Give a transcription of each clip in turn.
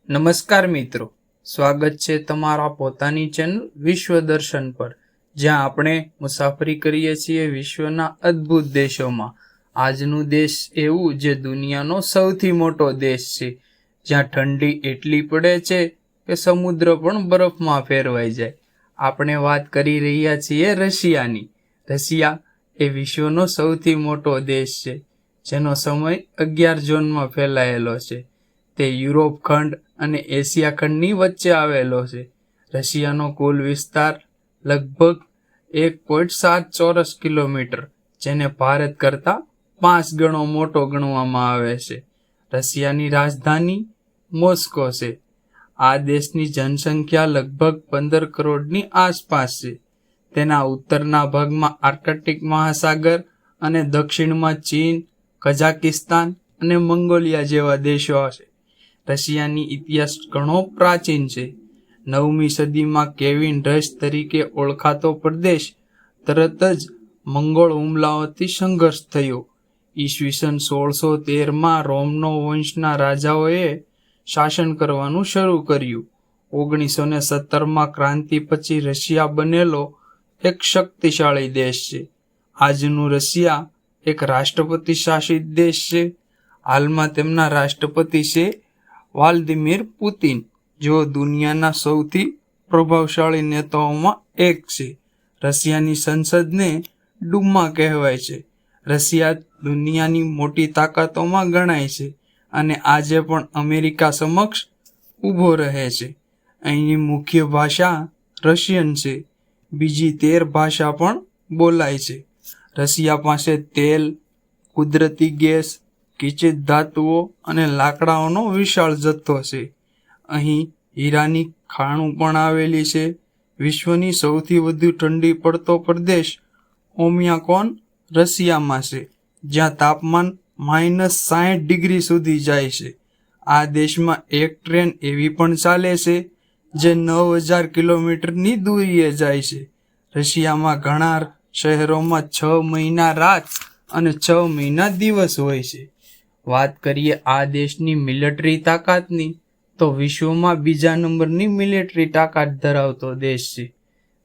નમસ્કાર મિત્રો, સ્વાગત છે તમારા પોતાની ચેનલ વિશ્વ દર્શન પર, જ્યાં આપણે મુસાફરી કરીએ છીએ વિશ્વના અદ્ભુત દેશોમાં. આજનું દેશ એવું જે દુનિયાનો સૌથી મોટો દેશ છે, જ્યાં ઠંડી એટલી પડે છે કે સમુદ્ર પણ બરફમાં ફેરવાઈ જાય. આપણે વાત કરી રહ્યા છીએ રશિયાની. રશિયા એ વિશ્વનો સૌથી મોટો દેશ છે, જેનો સમય 11 ઝોનમાં ફેલાયેલો છે. તે યુરોપ ખંડ અને એશિયા ખંડની વચ્ચે આવેલો છે. રશિયાનો કુલ વિસ્તાર લગભગ 1.7 ચોરસ કિલોમીટર, જેને ભારત કરતાં 5 ગણો મોટો ગણવામાં આવે છે. રશિયાની રાજધાની મોસ્કો છે. આ દેશની જનસંખ્યા લગભગ 15 કરોડની આસપાસ છે. તેના ઉત્તરના ભાગમાં આર્કટિક મહાસાગર અને દક્ષિણમાં ચીન, કઝાકિસ્તાન અને મંગોલિયા જેવા દેશો છે. રશિયાની ઇતિહાસ ઘણો પ્રાચીન છે. 9મી સદીમાં કેવિન રસ તરીકે ઓળખાતો પ્રદેશ તરત જ મંગોળ હુમલાઓથી સંઘર્ષ થયો. ઈસવીસન 1613માં રોમનો વંશના રાજાઓએ શાસન કરવાનું શરૂ કર્યું. 1917માં ક્રાંતિ પછી રશિયા બનેલો એક શક્તિશાળી દેશ છે. આજનું રશિયા એક રાષ્ટ્રપતિ શાસિત દેશ છે. હાલમાં તેમના રાષ્ટ્રપતિ છે વ્લાદિમીર પુતિન, જેઓ દુનિયાના સૌથી પ્રભાવશાળી નેતાઓમાં એક છે. રશિયાની સંસદને ડુમા કહેવાય છે. રશિયા દુનિયાની મોટી તાકાતોમાં ગણાય છે અને આજે પણ અમેરિકા સમક્ષ ઊભો રહે છે. અહીંની મુખ્ય ભાષા રશિયન છે. બીજી 13 ભાષા પણ બોલાય છે. રશિયા પાસે તેલ, કુદરતી ગેસ, કિંચિત ધાતુઓ અને લાકડાઓનો વિશાળ જથ્થો છે. અહીં હીરાની ખાણો પણ આવેલી છે. વિશ્વની સૌથી વધુ ઠંડી પડતો પ્રદેશ ઓમ્યાકોન રશિયામાં છે, જ્યાં તાપમાન -60 ડિગ્રી સુધી જાય છે. આ દેશમાં એક ટ્રેન એવી પણ ચાલે છે જે 9000 કિલોમીટરની દૂરીએ જાય છે. રશિયામાં ઘણા શહેરોમાં 6 મહિના રાત અને 6 મહિના દિવસ હોય છે. વાત કરીએ આ દેશની મિલિટરી તાકાતની, તો વિશ્વમાં બીજા નંબરની મિલિટરી તાકાત ધરાવતો દેશ છે.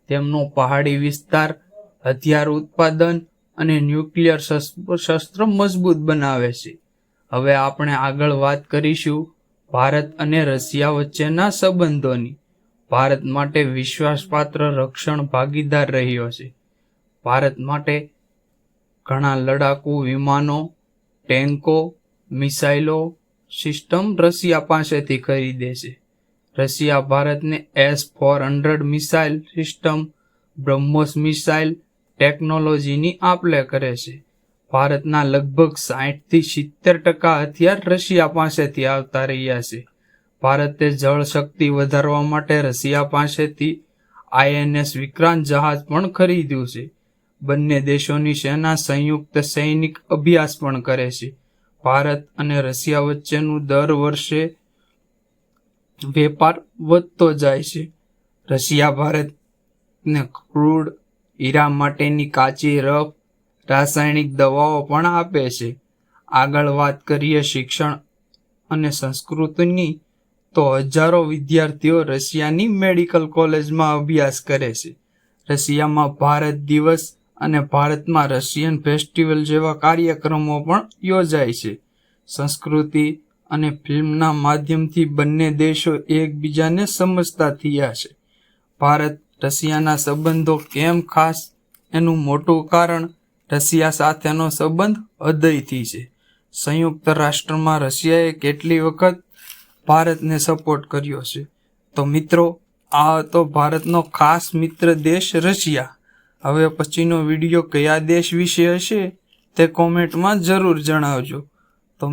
તેમનો પહાડી વિસ્તાર હથિયાર ઉત્પાદન અને ન્યુક્લિયર શસ્ત્ર મજબૂત બનાવે છે. હવે આપણે આગળ વાત કરીશું ભારત અને રશિયા વચ્ચેના સંબંધોની. ભારત માટે વિશ્વાસપાત્ર રક્ષણ ભાગીદાર રહ્યો છે. ભારત માટે ઘણા લડાકુ વિમાનો, ટેન્કો, મિસાઇલો સિસ્ટમ રશિયા પાસેથી ખરીદે છે. રશિયા ભારતને S-400 missile system, BrahMos missile ટેકનોલોજીની આપ-લે કરે છે. ભારતના લગભગ 60-70% હથિયાર રશિયા પાસેથી આવતા રહ્યા છે. ભારતે જળશક્તિ વધારવા માટે રશિયા પાસેથી INS વિક્રાંત જહાજ પણ ખરીદ્યું છે. બંને દેશોની સેના સંયુક્ત સૈનિક અભ્યાસ પણ કરે છે. ભારત અને રશિયા વચ્ચેનું દર વર્ષે વેપાર વધતો જાય છે. રશિયા ભારતને ક્રૂડ, હીરા માટેની કાચી રફ, રાસાયણિક દવાઓ પણ આપે છે. આગળ વાત કરીએ શિક્ષણ અને સંસ્કૃતિની, તો હજારો વિદ્યાર્થીઓ રશિયાની મેડિકલ કોલેજમાં અભ્યાસ કરે છે. રશિયામાં ભારત દિવસ અને ભારતમાં રશિયન ફેસ્ટિવલ જેવા કાર્યક્રમો પણ યોજાય છે. સંસ્કૃતિ અને ફિલ્મના માધ્યમથી બંને દેશો એકબીજાને સમજતા થયા છે. ભારત રશિયાના સંબંધો કેમ ખાસ? એનું મોટું કારણ રશિયા સાથેનો સંબંધ હૃદયથી છે. સંયુક્ત રાષ્ટ્રમાં રશિયાએ કેટલી વખત ભારતને સપોર્ટ કર્યો છે. તો મિત્રો, આ હતો ભારતનો ખાસ મિત્ર દેશ રશિયા. હવે પછીનો વિડીયો કયા દેશ વિશે હશે તે કોમેન્ટમાં જરૂર જણાવજો. તો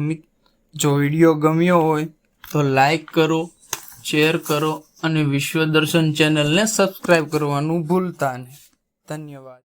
જો વિડીયો ગમ્યો હોય તો લાઈક કરો, શેર કરો અને વિશ્વ દર્શન ચેનલને સબસ્ક્રાઈબ કરવાનું ભૂલતા નહીં. ધન્યવાદ.